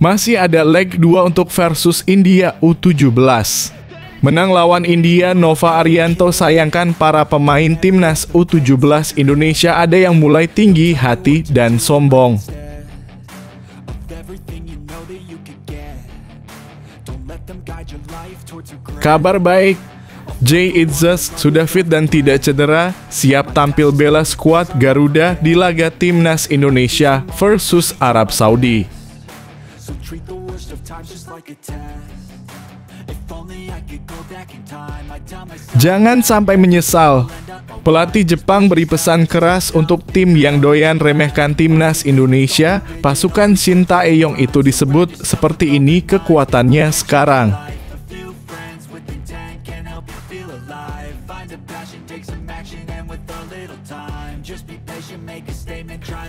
Masih ada leg 2 untuk versus India U17. Menang lawan India, Nova Arianto sayangkan para pemain timnas U17 Indonesia ada yang mulai tinggi hati dan sombong. Kabar baik, Jay Itzes sudah fit dan tidak cedera, siap tampil bela skuad Garuda di laga timnas Indonesia versus Arab Saudi. Jangan sampai menyesal. Pelatih Jepang beri pesan keras untuk tim yang doyan remehkan timnas Indonesia. Pasukan Shin Tae-yong itu disebut seperti ini kekuatannya sekarang.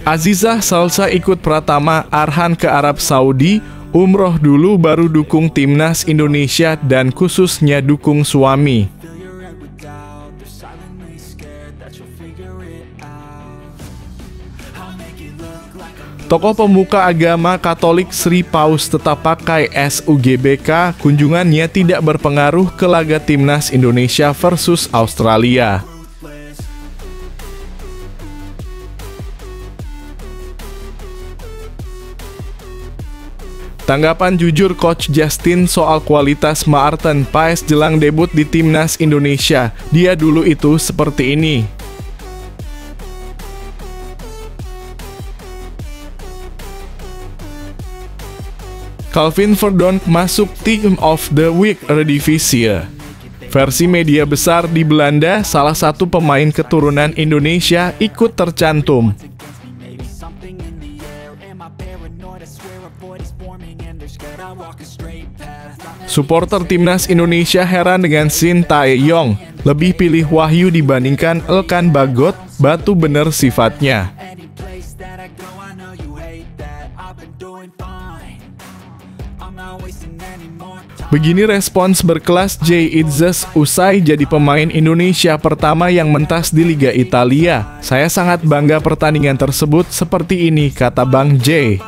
Azizah Salsa ikut Pratama Arhan ke Arab Saudi, umroh dulu baru dukung timnas Indonesia dan khususnya dukung suami. Tokoh pemuka agama Katolik Sri Paus tetap pakai SUGBK, kunjungannya tidak berpengaruh ke laga timnas Indonesia versus Australia. Tanggapan jujur Coach Justin soal kualitas Maarten Paes jelang debut di timnas Indonesia. Dia dulu itu seperti ini. Calvin Verdonk masuk Team of the Week Eredivisie. Versi media besar di Belanda, salah satu pemain keturunan Indonesia ikut tercantum. Supporter timnas Indonesia heran dengan Shin Tae-yong, lebih pilih Wahyu dibandingkan Elkan Bagot, batu bener sifatnya. Begini respons berkelas Jay Itzes usai jadi pemain Indonesia pertama yang mentas di Liga Italia. Saya sangat bangga pertandingan tersebut seperti ini, kata Bang Jay.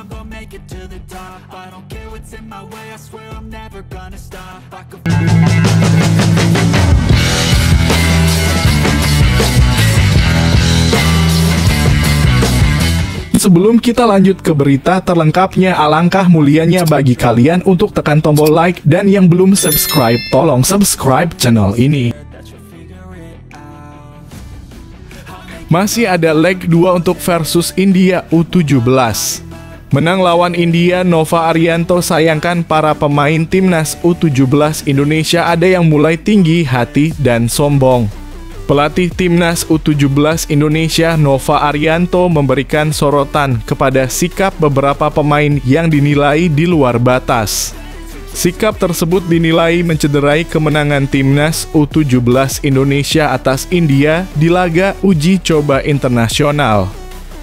Sebelum kita lanjut ke berita terlengkapnya, alangkah mulianya bagi kalian untuk tekan tombol like dan yang belum subscribe, tolong subscribe channel ini. Masih ada leg 2 untuk versus India U17. Menang lawan India, Nova Arianto sayangkan para pemain timnas U17 Indonesia ada yang mulai tinggi hati dan sombong. Pelatih timnas U17 Indonesia Nova Arianto memberikan sorotan kepada sikap beberapa pemain yang dinilai di luar batas. Sikap tersebut dinilai mencederai kemenangan timnas U17 Indonesia atas India di laga uji coba internasional.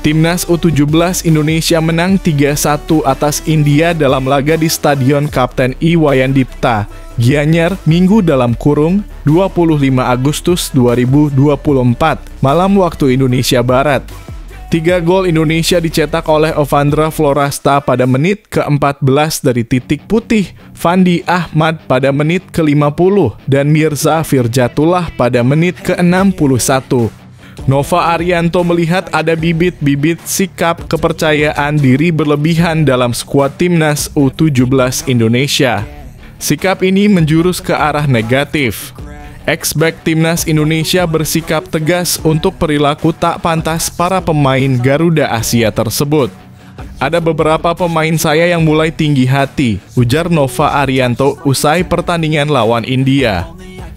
Timnas U17 Indonesia menang 3-1 atas India dalam laga di Stadion Kapten Iwayandipta, Gianyar, Minggu dalam kurung 25 Agustus 2024, malam waktu Indonesia Barat. 3 gol Indonesia dicetak oleh Ovandra Florasta pada menit ke-14 dari titik putih, Fandi Ahmad pada menit ke-50, dan Mirza Firjatullah pada menit ke-61. Nova Arianto melihat ada bibit-bibit sikap kepercayaan diri berlebihan dalam skuad timnas U17 Indonesia. Sikap ini menjurus ke arah negatif. Ex-back timnas Indonesia bersikap tegas untuk perilaku tak pantas para pemain Garuda Asia tersebut. Ada beberapa pemain saya yang mulai tinggi hati, ujar Nova Arianto usai pertandingan lawan India.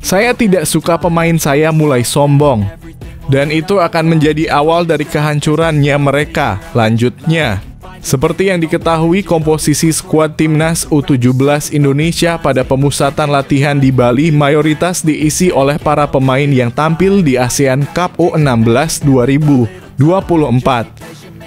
Saya tidak suka pemain saya mulai sombong. Dan itu akan menjadi awal dari kehancurannya mereka, lanjutnya. Seperti yang diketahui, komposisi skuad timnas U17 Indonesia pada pemusatan latihan di Bali mayoritas diisi oleh para pemain yang tampil di ASEAN Cup U16 2024.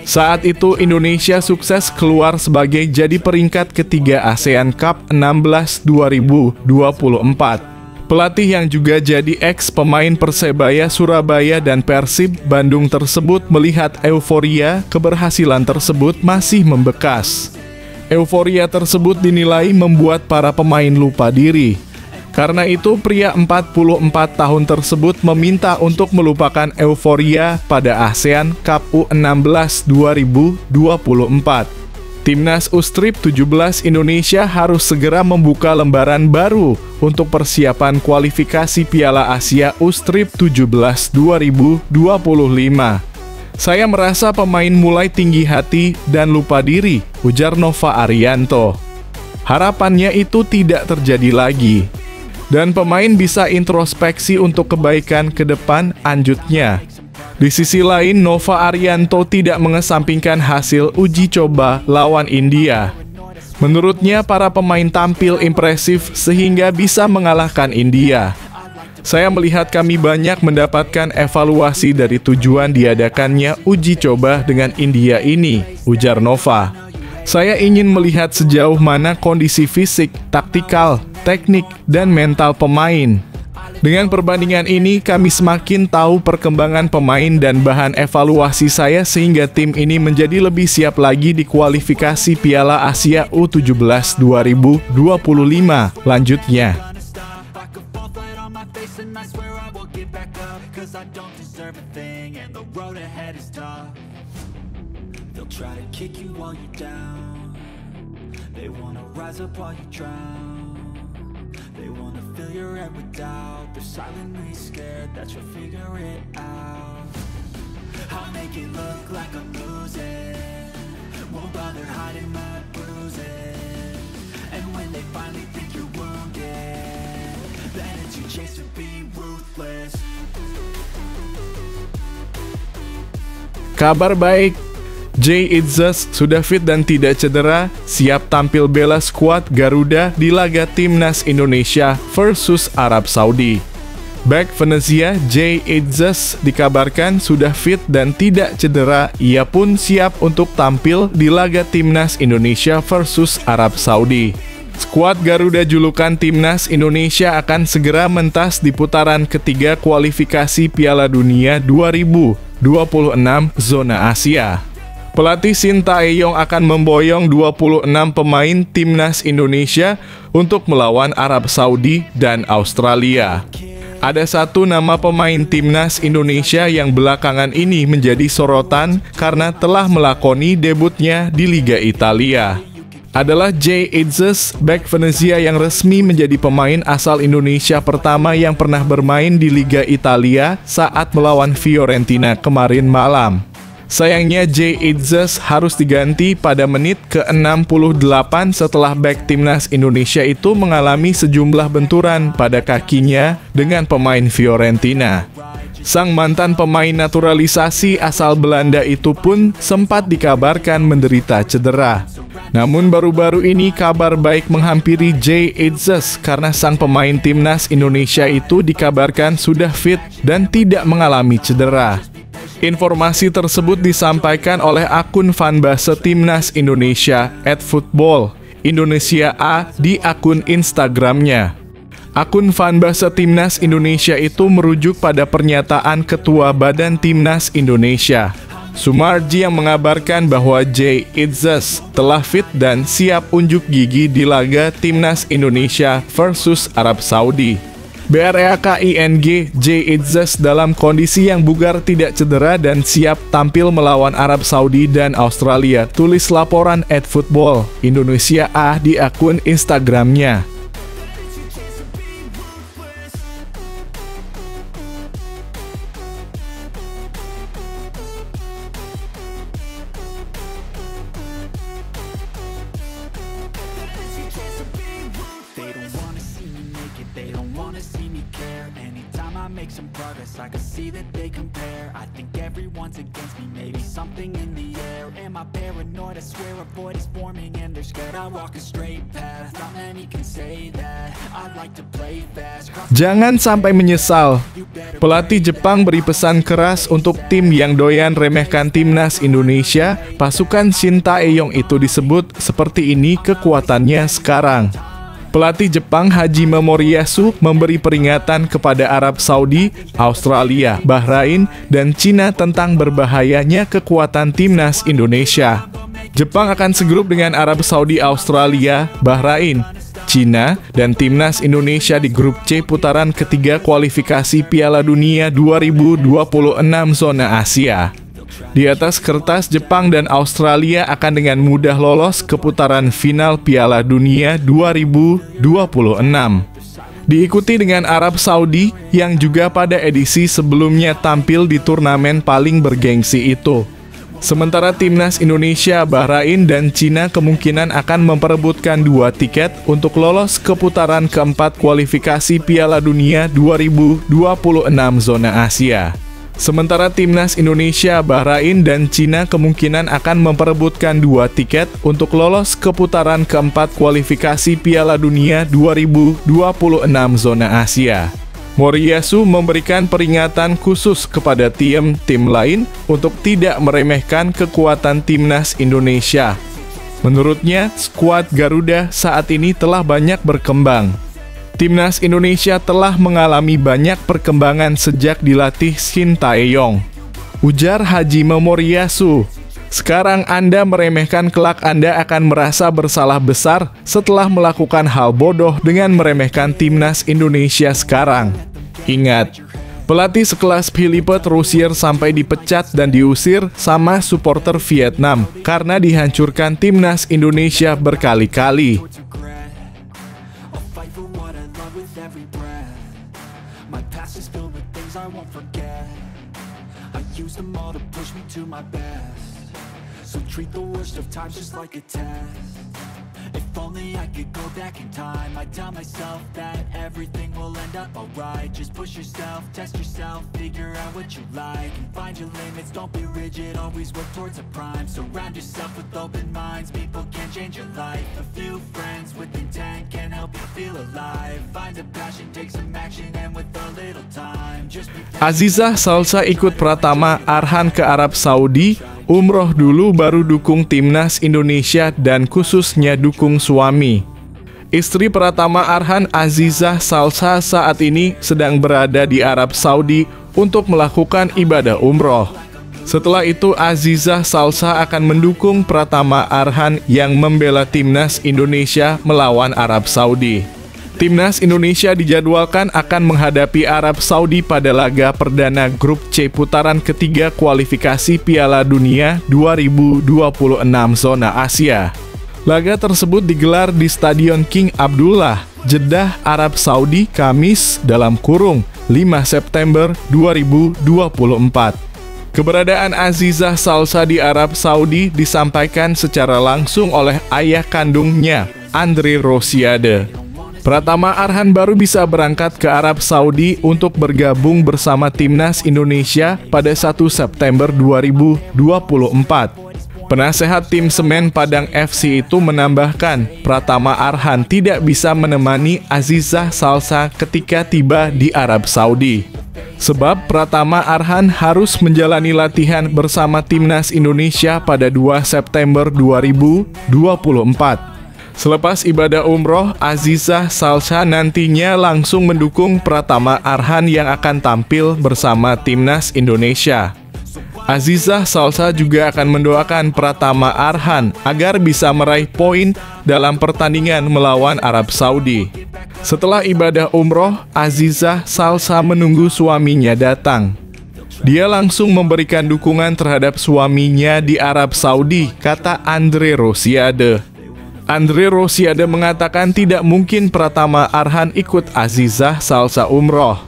Saat itu Indonesia sukses keluar sebagai jadi peringkat ketiga ASEAN Cup 16 2024. Pelatih yang juga jadi ex-pemain Persebaya Surabaya dan Persib Bandung tersebut melihat euforia keberhasilan tersebut masih membekas. Euforia tersebut dinilai membuat para pemain lupa diri. Karena itu, pria 44 tahun tersebut meminta untuk melupakan euforia pada ASEAN Cup U16 2024. Timnas U-Strip 17 Indonesia harus segera membuka lembaran baru untuk persiapan kualifikasi Piala Asia U-Strip 17 2025. Saya merasa pemain mulai tinggi hati dan lupa diri, ujar Nova Arianto. Harapannya itu tidak terjadi lagi. Dan pemain bisa introspeksi untuk kebaikan ke depan, lanjutnya. Di sisi lain, Nova Arianto tidak mengesampingkan hasil uji coba lawan India. Menurutnya, para pemain tampil impresif sehingga bisa mengalahkan India. Saya melihat kami banyak mendapatkan evaluasi dari tujuan diadakannya uji coba dengan India ini, ujar Nova. Saya ingin melihat sejauh mana kondisi fisik, taktikal, teknik, dan mental pemain. Dengan perbandingan ini, kami semakin tahu perkembangan pemain dan bahan evaluasi saya sehingga tim ini menjadi lebih siap lagi di kualifikasi Piala Asia U17 2025, lanjutnya. Try to kick you while you're down. They wanna rise up while you drown. They wanna fill your head with doubt. They're silently scared that you'll figure it out. I'll make it look like I'm losing. Won't bother hiding my bruises. And when they finally think you're wounded, then it's your chance to be ruthless. Kabar baik, Jay Itzes sudah fit dan tidak cedera, siap tampil bela skuad Garuda di laga Timnas Indonesia versus Arab Saudi. Bek Venezia Jay Itzes dikabarkan sudah fit dan tidak cedera, ia pun siap untuk tampil di laga Timnas Indonesia versus Arab Saudi. Skuad Garuda julukan Timnas Indonesia akan segera mentas di putaran ketiga kualifikasi Piala Dunia 2026 zona Asia. Pelatih Sintayong akan memboyong 26 pemain Timnas Indonesia untuk melawan Arab Saudi dan Australia. Ada satu nama pemain Timnas Indonesia yang belakangan ini menjadi sorotan karena telah melakoni debutnya di Liga Italia. Adalah Jay Itzes, bek Venezia yang resmi menjadi pemain asal Indonesia pertama yang pernah bermain di Liga Italia saat melawan Fiorentina kemarin malam. Sayangnya Jay Itzes harus diganti pada menit ke-68 setelah bek Timnas Indonesia itu mengalami sejumlah benturan pada kakinya dengan pemain Fiorentina. Sang mantan pemain naturalisasi asal Belanda itu pun sempat dikabarkan menderita cedera. Namun baru-baru ini kabar baik menghampiri Jay Itzes karena sang pemain Timnas Indonesia itu dikabarkan sudah fit dan tidak mengalami cedera. Informasi tersebut disampaikan oleh akun fanbase Timnas Indonesia @football Indonesia A di akun Instagramnya. Akun fanbase Timnas Indonesia itu merujuk pada pernyataan Ketua Badan Timnas Indonesia, Sumarji, yang mengabarkan bahwa Jay Itzes telah fit dan siap unjuk gigi di laga Timnas Indonesia versus Arab Saudi. BREAKING Jay Itzes dalam kondisi yang bugar, tidak cedera dan siap tampil melawan Arab Saudi dan Australia, tulis laporan @football Indonesia A di akun Instagramnya. They don't wanna see me care. Anytime I make some progress, I can see that they compare. I think everyone's against me, maybe something in the air. Am I paranoid? I swear a void is forming and they're scared I walk a straight path. Not many can say that. I like to play fast. Jangan sampai menyesal. Pelatih Jepang beri pesan keras untuk tim yang doyan remehkan Timnas Indonesia. Pasukan Sintayong itu disebut seperti ini kekuatannya sekarang. Pelatih Jepang Hajime Moriyasu memberi peringatan kepada Arab Saudi, Australia, Bahrain, dan Cina tentang berbahayanya kekuatan Timnas Indonesia. Jepang akan segrup dengan Arab Saudi, Australia, Bahrain, Cina, dan timnas Indonesia di grup C putaran ketiga kualifikasi Piala Dunia 2026 zona Asia. Di atas kertas, Jepang dan Australia akan dengan mudah lolos ke putaran final Piala Dunia 2026. Diikuti dengan Arab Saudi yang juga pada edisi sebelumnya tampil di turnamen paling bergengsi itu. Sementara timnas Indonesia, Bahrain, dan Cina kemungkinan akan memperebutkan 2 tiket untuk lolos ke putaran keempat kualifikasi Piala Dunia 2026 zona Asia. Sementara timnas Indonesia, Bahrain, dan Cina kemungkinan akan memperebutkan 2 tiket untuk lolos ke putaran keempat kualifikasi Piala Dunia 2026 zona Asia. Moriyasu memberikan peringatan khusus kepada tim lain untuk tidak meremehkan kekuatan timnas Indonesia. Menurutnya, skuad Garuda saat ini telah banyak berkembang. Timnas Indonesia telah mengalami banyak perkembangan sejak dilatih Shin Tae-yong. Ujar Hajime Moriyasu, "Sekarang Anda meremehkan, kelak Anda akan merasa bersalah besar setelah melakukan hal bodoh dengan meremehkan timnas Indonesia sekarang. Ingat, pelatih sekelas Philippe Troussier sampai dipecat dan diusir sama supporter Vietnam karena dihancurkan timnas Indonesia berkali-kali." If only I could go back in time, I'd tell myself that everything will end up alright. Just push yourself, test yourself, figure out what you like, and find your limits, don't be rigid, always work towards a prime. Surround yourself with open minds, people can change your life. A few friends with intent can help you feel alive. Find a passion, take some action, and with a little time, just be Azizah Salsa ikut Pratama Arhan ke Arab Saudi, umroh dulu baru dukung timnas Indonesia dan khususnya dukung suami. Istri Pratama Arhan, Azizah Salsa, saat ini sedang berada di Arab Saudi untuk melakukan ibadah umroh. Setelah itu, Azizah Salsa akan mendukung Pratama Arhan yang membela timnas Indonesia melawan Arab Saudi. Timnas Indonesia dijadwalkan akan menghadapi Arab Saudi pada laga perdana grup C putaran ketiga kualifikasi Piala Dunia 2026 zona Asia. Laga tersebut digelar di Stadion King Abdullah, Jeddah, Arab Saudi, Kamis (5 September 2024). Keberadaan Azizah Salsa di Arab Saudi disampaikan secara langsung oleh ayah kandungnya, Andre Rosiade. Pratama Arhan baru bisa berangkat ke Arab Saudi untuk bergabung bersama timnas Indonesia pada 1 September 2024. Penasehat tim Semen Padang FC itu menambahkan, Pratama Arhan tidak bisa menemani Azizah Salsa ketika tiba di Arab Saudi. Sebab Pratama Arhan harus menjalani latihan bersama timnas Indonesia pada 2 September 2024. Selepas ibadah umroh, Azizah Salsa nantinya langsung mendukung Pratama Arhan yang akan tampil bersama timnas Indonesia. Azizah Salsa juga akan mendoakan Pratama Arhan agar bisa meraih poin dalam pertandingan melawan Arab Saudi. Setelah ibadah umroh, Azizah Salsa menunggu suaminya datang. Dia langsung memberikan dukungan terhadap suaminya di Arab Saudi, kata Andre Rosiade. Andre Rosiade mengatakan tidak mungkin Pratama Arhan ikut Azizah Salsa umroh,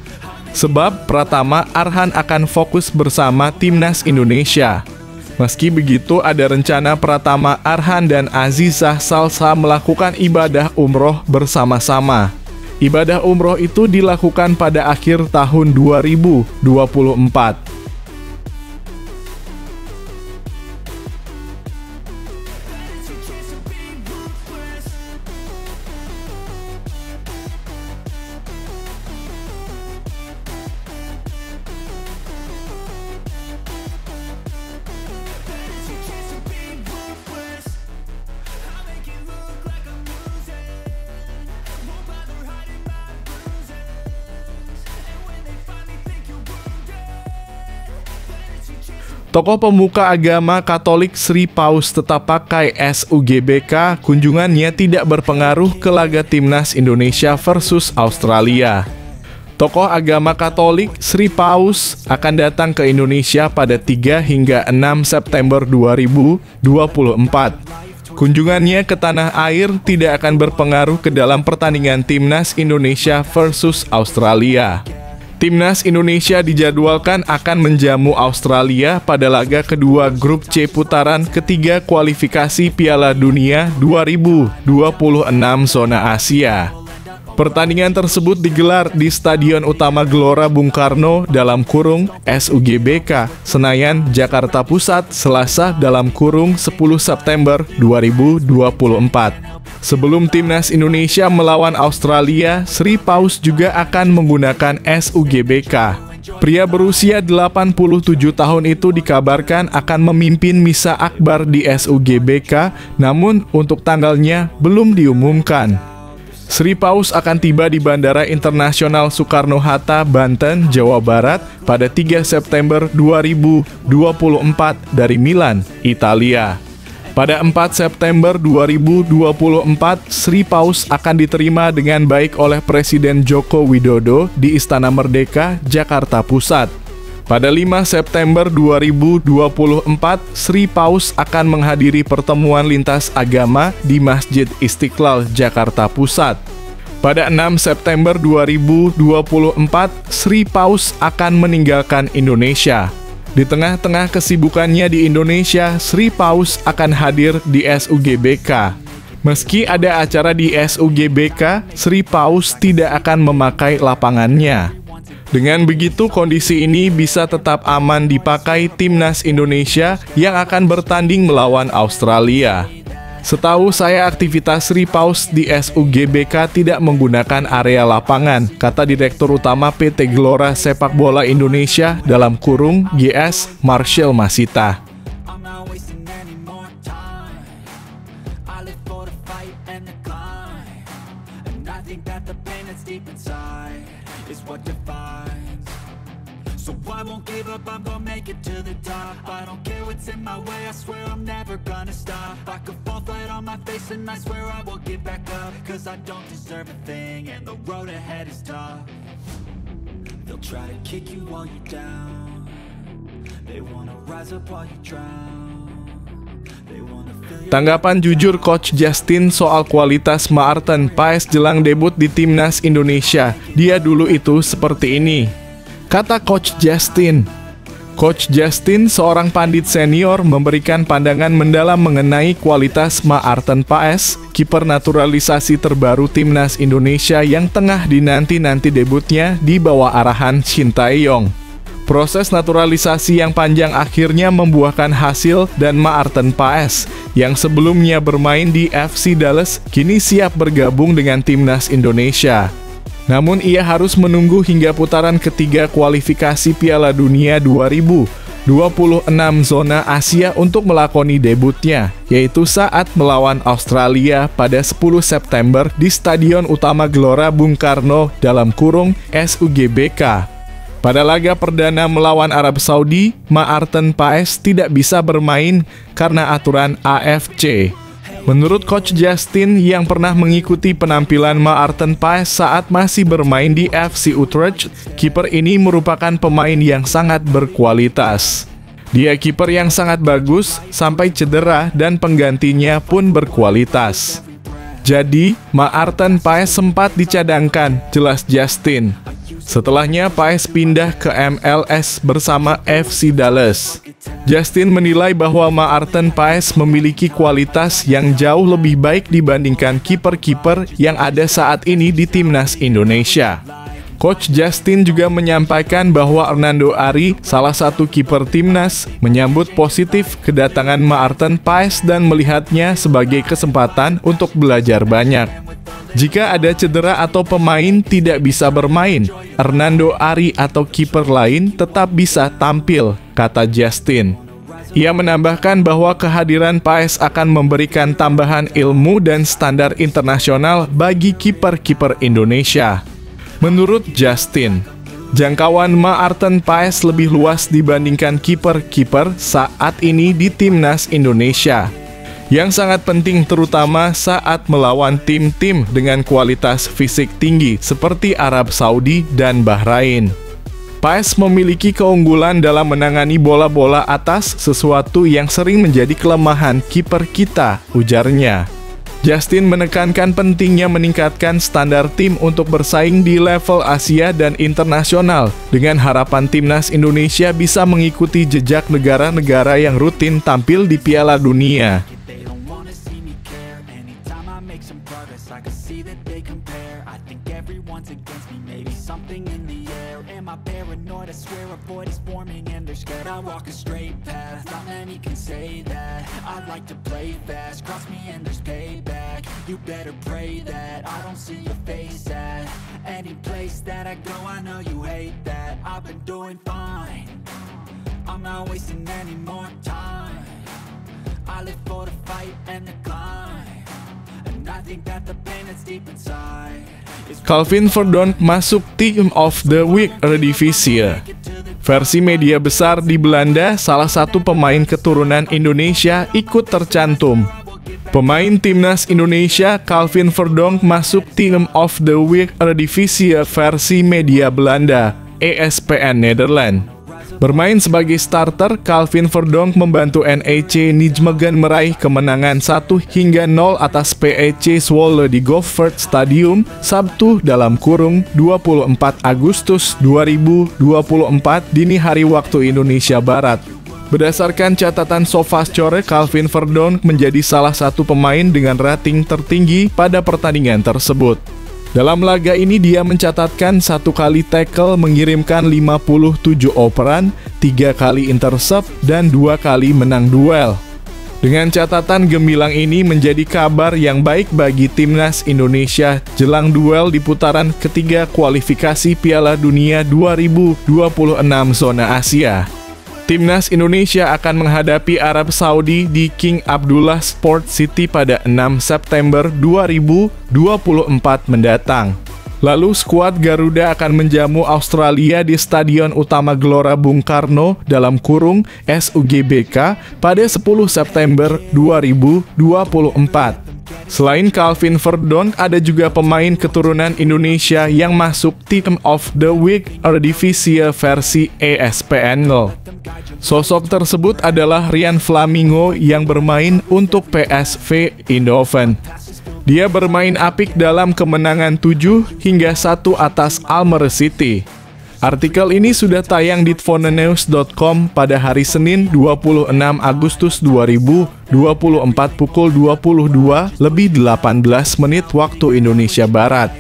sebab Pratama Arhan akan fokus bersama timnas Indonesia. Meski begitu, ada rencana Pratama Arhan dan Azizah Salsa melakukan ibadah umroh bersama-sama. Ibadah umroh itu dilakukan pada akhir tahun 2024. Tokoh pemuka agama Katolik Sri Paus tetap pakai SUGBK, kunjungannya tidak berpengaruh ke laga Timnas Indonesia versus Australia. Tokoh agama Katolik Sri Paus akan datang ke Indonesia pada 3 hingga 6 September 2024. Kunjungannya ke tanah air tidak akan berpengaruh ke dalam pertandingan Timnas Indonesia versus Australia. Timnas Indonesia dijadwalkan akan menjamu Australia pada laga kedua grup C putaran ketiga kualifikasi Piala Dunia 2026 zona Asia. Pertandingan tersebut digelar di Stadion Utama Gelora Bung Karno (SUGBK) Senayan, Jakarta Pusat, Selasa (10 September 2024). Sebelum Timnas Indonesia melawan Australia, Sri Paus juga akan menggunakan SUGBK. Pria berusia 87 tahun itu dikabarkan akan memimpin misa akbar di SUGBK, namun untuk tanggalnya belum diumumkan. Sri Paus akan tiba di Bandara Internasional Soekarno-Hatta, Banten, Jawa Barat pada 3 September 2024 dari Milan, Italia. Pada 4 September 2024, Sri Paus akan diterima dengan baik oleh Presiden Joko Widodo di Istana Merdeka, Jakarta Pusat. Pada 5 September 2024, Sri Paus akan menghadiri pertemuan lintas agama di Masjid Istiqlal, Jakarta Pusat. Pada 6 September 2024, Sri Paus akan meninggalkan Indonesia. Di tengah-tengah kesibukannya di Indonesia, Sri Paus akan hadir di SUGBK. Meski ada acara di SUGBK, Sri Paus tidak akan memakai lapangannya. Dengan begitu, kondisi ini bisa tetap aman dipakai Timnas Indonesia yang akan bertanding melawan Australia. Setahu saya, aktivitas Sri Paus di SUGBK tidak menggunakan area lapangan, kata Direktur Utama PT Gelora Sepak Bola Indonesia (GS) Marshall Masita. So I won't give up, I'm gonna make it to the top. I don't care what's in my way, I swear I'm never gonna stop. I could fall flat on my face and I swear I will get back up. Cause I don't deserve a thing and the road ahead is tough. They'll try to kick you while you're down. They wanna rise up while you drown. Tanggapan jujur Coach Justin soal kualitas Maarten Paes jelang debut di Timnas Indonesia. Dia dulu itu seperti ini, kata Coach Justin. Coach Justin, seorang pandit senior, memberikan pandangan mendalam mengenai kualitas Maarten Paes, kiper naturalisasi terbaru Timnas Indonesia yang tengah dinanti-nanti debutnya di bawah arahan Shin Tae-yong. Proses naturalisasi yang panjang akhirnya membuahkan hasil dan Maarten Paes, yang sebelumnya bermain di FC Dallas, kini siap bergabung dengan Timnas Indonesia. Namun ia harus menunggu hingga putaran ketiga kualifikasi Piala Dunia 2026 zona Asia untuk melakoni debutnya, yaitu saat melawan Australia pada 10 September di Stadion Utama Gelora Bung Karno (SUGBK). Pada laga perdana melawan Arab Saudi, Maarten Paes tidak bisa bermain karena aturan AFC. Menurut Coach Justin yang pernah mengikuti penampilan Maarten Paes saat masih bermain di FC Utrecht, kiper ini merupakan pemain yang sangat berkualitas. Dia kiper yang sangat bagus sampai cedera dan penggantinya pun berkualitas. Jadi, Maarten Paes sempat dicadangkan, jelas Justin. Setelahnya Paes pindah ke MLS bersama FC Dallas. Justin menilai bahwa Maarten Paes memiliki kualitas yang jauh lebih baik dibandingkan kiper-kiper yang ada saat ini di Timnas Indonesia. Coach Justin juga menyampaikan bahwa Hernando Ari, salah satu kiper Timnas, menyambut positif kedatangan Maarten Paes dan melihatnya sebagai kesempatan untuk belajar banyak. Jika ada cedera atau pemain tidak bisa bermain, Hernando Ari atau kiper lain tetap bisa tampil, kata Justin. Ia menambahkan bahwa kehadiran Paes akan memberikan tambahan ilmu dan standar internasional bagi kiper-kiper Indonesia. Menurut Justin, Jangkauan Maarten Paes lebih luas dibandingkan kiper-kiper saat ini di timnas Indonesia, yang sangat penting terutama saat melawan tim-tim dengan kualitas fisik tinggi seperti Arab Saudi dan Bahrain. Paes memiliki keunggulan dalam menangani bola-bola atas, sesuatu yang sering menjadi kelemahan kiper kita, ujarnya. Justin menekankan pentingnya meningkatkan standar tim untuk bersaing di level Asia dan internasional, dengan harapan timnas Indonesia bisa mengikuti jejak negara-negara yang rutin tampil di Piala Dunia. You better pray that I don't see your face at any place that I go. I know you hate that. I've been doing fine. I'm not wasting any more time. I live for the fight and the climb, and I think that the pain that's deep inside is Calvin Verdonk masuk Team of the Week Eredivisie. Versi media besar di Belanda, salah satu pemain keturunan Indonesia ikut tercantum. Pemain timnas Indonesia Calvin Verdonk masuk Team of the Week Eredivisie versi media Belanda, ESPN Nederland. Bermain sebagai starter, Calvin Verdonk membantu NEC Nijmegen meraih kemenangan 1-0 atas PEC Zwolle di Goffert Stadium, Sabtu (24 Agustus 2024) dini hari waktu Indonesia Barat. Berdasarkan catatan SofaScore, Calvin Verdonk menjadi salah satu pemain dengan rating tertinggi pada pertandingan tersebut. Dalam laga ini dia mencatatkan 1 kali tackle, mengirimkan 57 operan, 3 kali intercept, dan 2 kali menang duel. Dengan catatan gemilang ini menjadi kabar yang baik bagi timnas Indonesia jelang duel di putaran ketiga kualifikasi Piala Dunia 2026 zona Asia. Timnas Indonesia akan menghadapi Arab Saudi di King Abdullah Sport City pada 6 September 2024 mendatang. Lalu skuad Garuda akan menjamu Australia di Stadion Utama Gelora Bung Karno (SUGBK) pada 10 September 2024. Selain Calvin Verdonk, ada juga pemain keturunan Indonesia yang masuk Team of the Week Eredivisie versi ESPN. Sosok tersebut adalah Rian Flamingo yang bermain untuk PSV Eindhoven. Dia bermain apik dalam kemenangan 7-1 atas Almere City. Artikel ini sudah tayang di tvonenews.com pada hari Senin 26 Agustus 2024 pukul 22:18 waktu Indonesia Barat.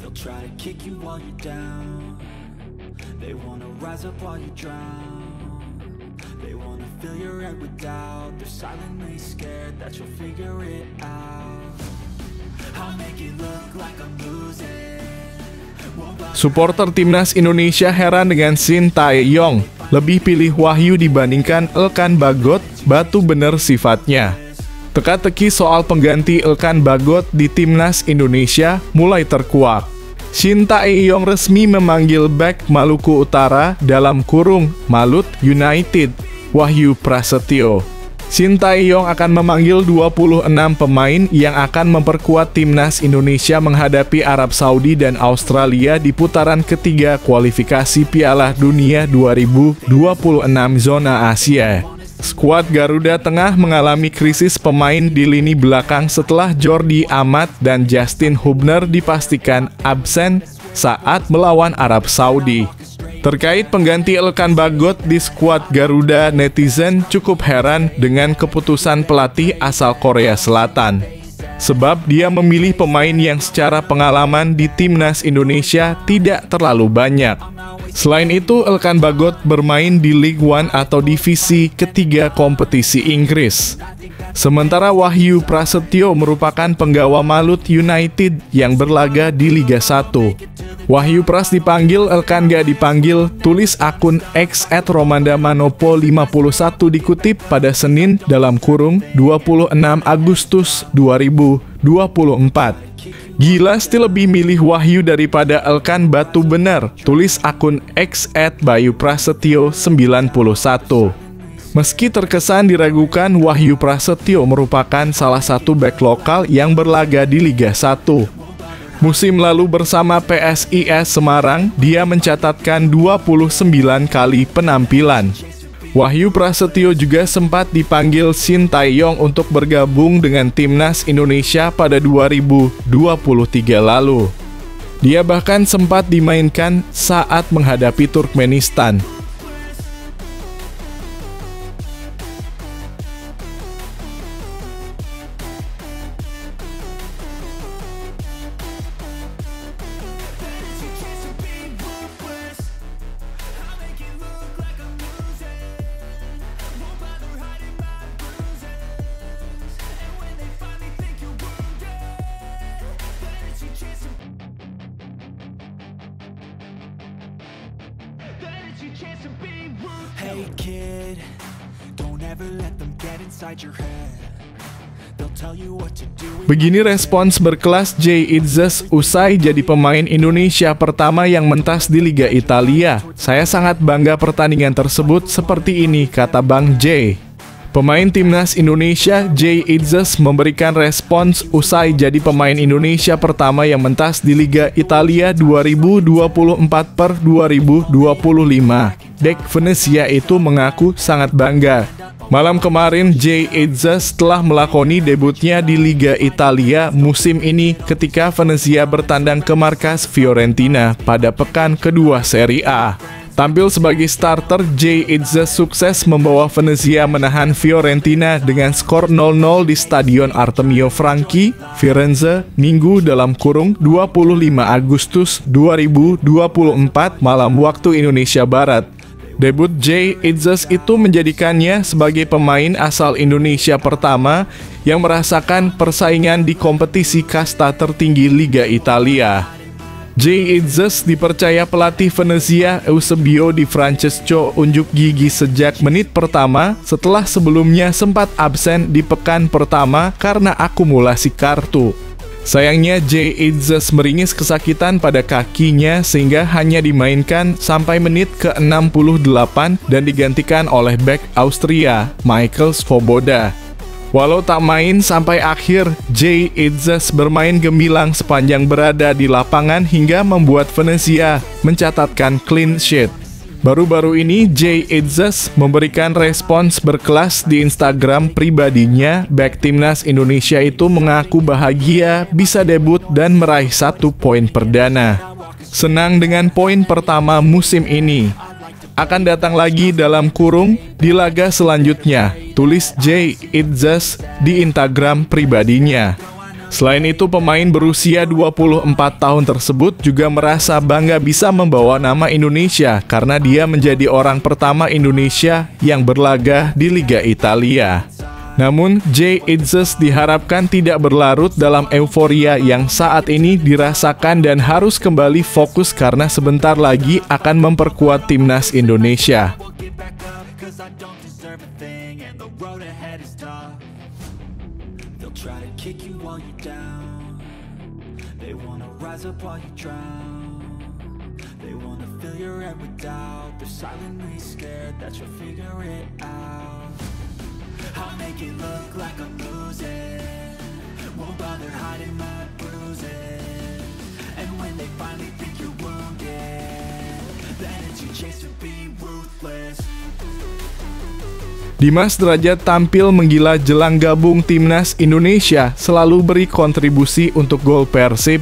They'll try to kick you while you're down. They wanna rise up while you drown. They wanna fill your head with doubt. They're silently scared that you'll figure it out. I'll make it look like I'm losing. Supporter timnas Indonesia heran dengan Shin Tae-yong, lebih pilih Wahyu dibandingkan Elkan Bagot, batu bener sifatnya. Teka-teki soal pengganti Elkan Bagot di timnas Indonesia mulai terkuak. Shin Tae-yong resmi memanggil bek Maluku Utara (Malut United), Wahyu Prasetyo. Shin Tae-yong akan memanggil 26 pemain yang akan memperkuat timnas Indonesia menghadapi Arab Saudi dan Australia di putaran ketiga kualifikasi Piala Dunia 2026 zona Asia. Skuad Garuda tengah mengalami krisis pemain di lini belakang setelah Jordi Amat dan Justin Hubner dipastikan absen saat melawan Arab Saudi. Terkait pengganti Elkan Bagot di skuad Garuda, netizen cukup heran dengan keputusan pelatih asal Korea Selatan. Sebab dia memilih pemain yang secara pengalaman di timnas Indonesia tidak terlalu banyak. Selain itu, Elkan Bagot bermain di League One atau divisi ketiga kompetisi Inggris. Sementara Wahyu Prasetyo merupakan penggawa Malut United yang berlaga di Liga 1. Wahyu Pras dipanggil, Elkan gak dipanggil, tulis akun X @romandamanopo51 dikutip pada Senin dalam kurung 26 Agustus 2024. Gila, still lebih milih Wahyu daripada Elkan Batu bener, tulis akun X @bayuprasetyo91. Meski terkesan diragukan, Wahyu Prasetyo merupakan salah satu bek lokal yang berlaga di Liga 1. Musim lalu bersama PSIS Semarang, dia mencatatkan 29 kali penampilan. Wahyu Prasetyo juga sempat dipanggil Shin Tae-yong untuk bergabung dengan Timnas Indonesia pada 2023 lalu. Dia bahkan sempat dimainkan saat menghadapi Turkmenistan. Hey kid, don't ever let them get inside your head. They'll tell you what to do. Begini respons berkelas Jay Itzes usai jadi pemain Indonesia pertama yang mentas di Liga Italia. Saya sangat bangga pertandingan tersebut seperti ini, kata Bang Jay. Pemain Timnas Indonesia Jay Itzes memberikan respons usai jadi pemain Indonesia pertama yang mentas di Liga Italia 2024/2025. Dek Venezia itu mengaku sangat bangga. Malam kemarin Jay Itzes telah melakoni debutnya di Liga Italia musim ini ketika Venezia bertandang ke markas Fiorentina pada pekan kedua Serie A. Tampil sebagai starter, Jay Itzes sukses membawa Venezia menahan Fiorentina dengan skor 0-0 di Stadion Artemio Franchi, Firenze, Minggu dalam kurung 25 Agustus 2024 malam waktu Indonesia Barat. Debut Jay Itzes itu menjadikannya sebagai pemain asal Indonesia pertama yang merasakan persaingan di kompetisi kasta tertinggi Liga Italia. Jay Itzes dipercaya pelatih Venezia Eusebio Di Francesco unjuk gigi sejak menit pertama setelah sebelumnya sempat absen di pekan pertama karena akumulasi kartu. Sayangnya Jay Itzes meringis kesakitan pada kakinya sehingga hanya dimainkan sampai menit ke-68 dan digantikan oleh bek Austria, Michael Svoboda. Walau tak main sampai akhir, Jay Itzes bermain gemilang sepanjang berada di lapangan hingga membuat Venezia mencatatkan clean sheet. Baru-baru ini, Jay Itzes memberikan respons berkelas di Instagram pribadinya. Bek Timnas Indonesia itu mengaku bahagia bisa debut dan meraih 1 poin perdana. Senang dengan poin pertama musim ini. Akan datang lagi dalam kurung di laga selanjutnya, tulis Jay Itzes di Instagram pribadinya. Selain itu, pemain berusia 24 tahun tersebut juga merasa bangga bisa membawa nama Indonesia karena dia menjadi orang pertama Indonesia yang berlaga di Liga Italia. Namun, Jay Itzes diharapkan tidak berlarut dalam euforia yang saat ini dirasakan dan harus kembali fokus karena sebentar lagi akan memperkuat Timnas Indonesia. I'll make it look like I'm losing. Won't bother hiding my bruises. And when they finally think you're wounded, then it's your chance to be ruthless. Dimas Derajat tampil menggila jelang gabung Timnas Indonesia, selalu beri kontribusi untuk gol Persib.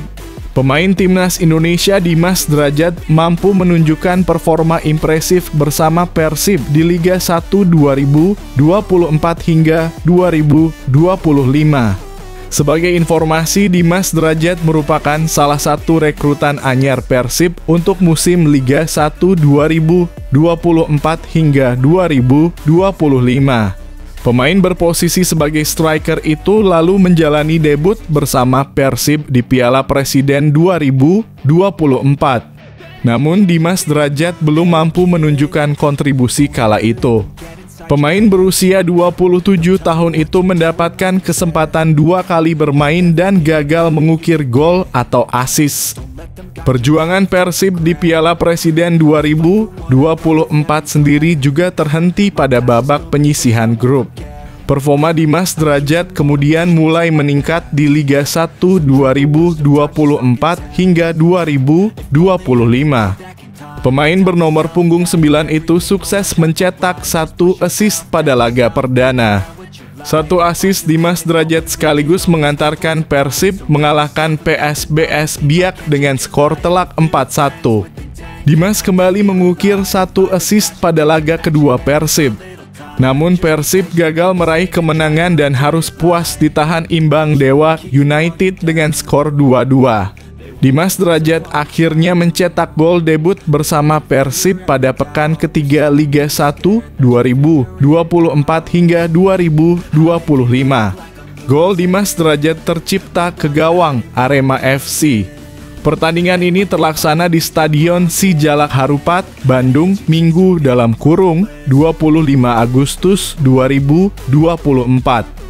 Pemain Timnas Indonesia Dimas Derajat mampu menunjukkan performa impresif bersama Persib di Liga 1 2024 hingga 2025. Sebagai informasi, Dimas Derajat merupakan salah satu rekrutan anyar Persib untuk musim Liga 1 2024 hingga 2025. Pemain berposisi sebagai striker itu lalu menjalani debut bersama Persib di Piala Presiden 2024. Namun Dimas Drajat belum mampu menunjukkan kontribusi kala itu. Pemain berusia 27 tahun itu mendapatkan kesempatan 2 kali bermain dan gagal mengukir gol atau assist. Perjuangan Persib di Piala Presiden 2024 sendiri juga terhenti pada babak penyisihan grup. Performa Dimas Drajat kemudian mulai meningkat di Liga 1 2024 hingga 2025. Pemain bernomor punggung 9 itu sukses mencetak 1 assist pada laga perdana. 1 assist Dimas Drajat sekaligus mengantarkan Persib mengalahkan PSBS Biak dengan skor telak 4-1. Dimas kembali mengukir 1 assist pada laga kedua Persib. Namun Persib gagal meraih kemenangan dan harus puas ditahan imbang Dewa United dengan skor 2-2. Dimas Drajat akhirnya mencetak gol debut bersama Persib pada pekan ketiga Liga 1 2024 hingga 2025. Gol Dimas Drajat tercipta ke gawang Arema FC. Pertandingan ini terlaksana di Stadion Sijalak Harupat, Bandung, Minggu dalam kurung 25 Agustus 2024.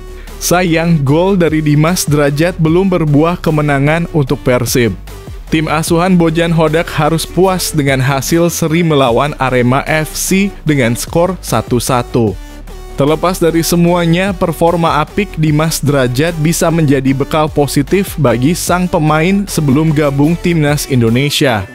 Sayang, gol dari Dimas Drajat belum berbuah kemenangan untuk Persib. Tim asuhan Bojan Hodak harus puas dengan hasil seri melawan Arema FC dengan skor 1-1. Terlepas dari semuanya, performa apik Dimas Drajat bisa menjadi bekal positif bagi sang pemain sebelum gabung Timnas Indonesia.